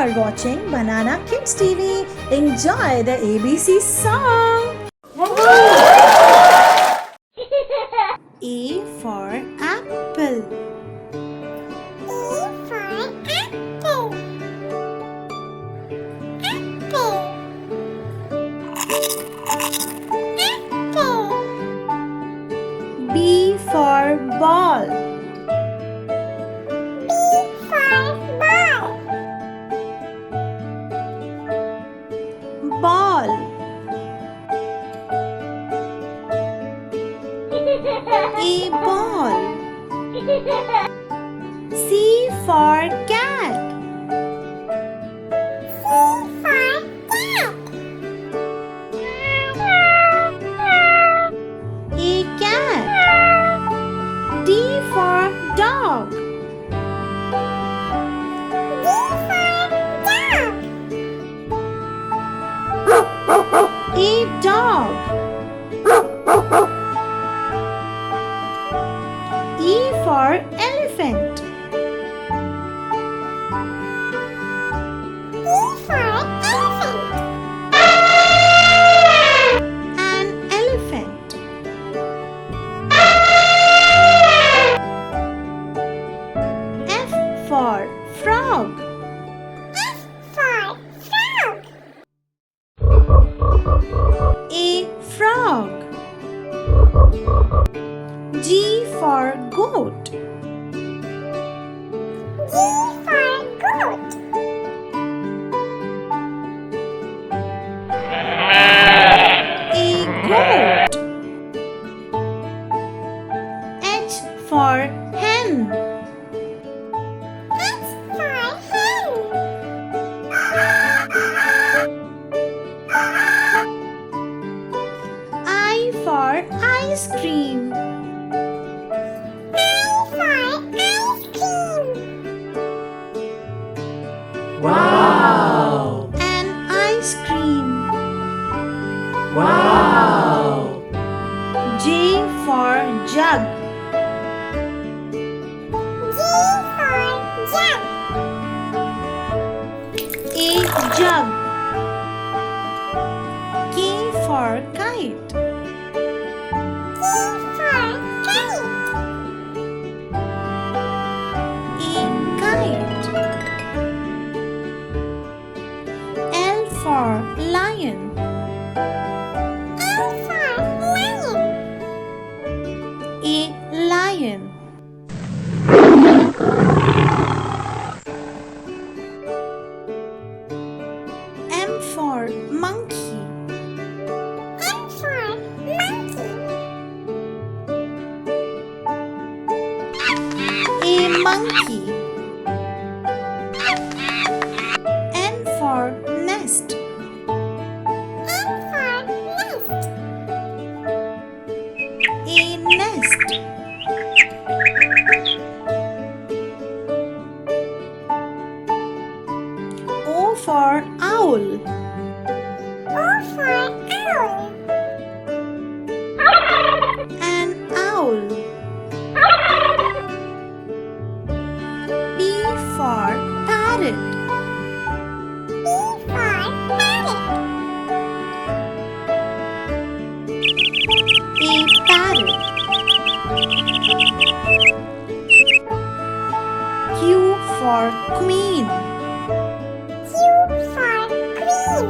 are watching Banana Kids TV. Enjoy the ABC song. A for apple. A for apple. Apple. Apple. B for ball. B for ball. Ball. A ball. C for cat. C for cat. A cat. D for dog. D for dog. A dog. E for elephant. E for elephant. An elephant. F for frog. F for frog. A frog. G for goat. G for goat. A goat. H for hen. H for hen. I for ice cream. I for ice cream. Wow! An ice cream. Wow! J for jug. G for jug. A jug. K for kite. K for kite. A kite. L for lion. L for lion. A lion. M for monkey. M for monkey. A monkey. N for nest. N for nest. A nest. O for owl. O for owl. An owl. P for parrot. P for parrot. A parrot. Q for queen. Q for queen.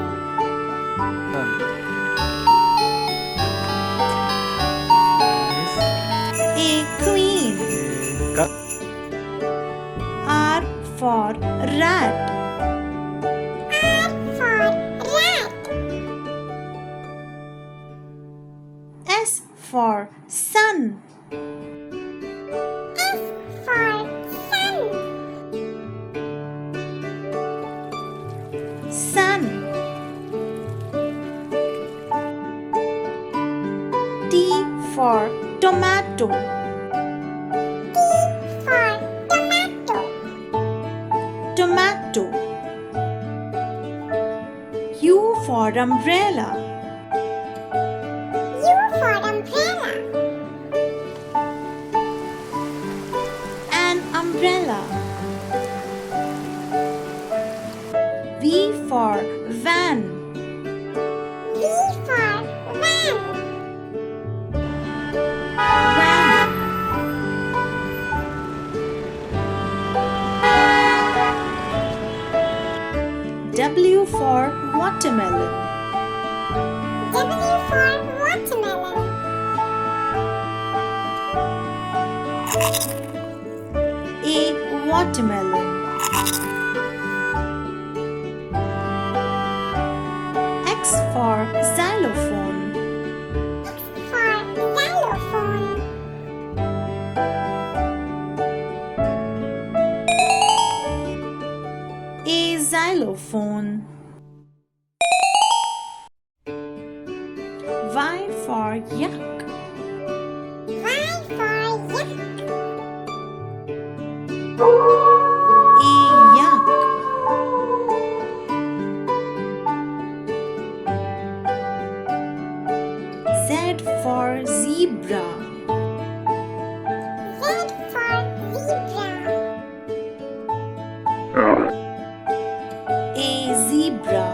A queen. R for rat. R for rat. S for sun. S for sun. Sun. T for tomato. T for tomato. Tomato. U for umbrella. U for umbrella. An umbrella. V for van. V for van. Van. W for watermelon. W for watermelon. A watermelon. X for xylophone. For xylophone. A xylophone. Y for yak. Y for yak. A yak. Z for zebra. Z for zebra. A zebra.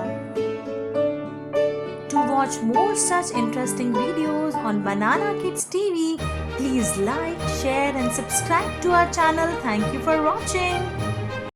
To watch more such interesting videos on Banana Kids TV, please like, share and subscribe to our channel. Thank you for watching.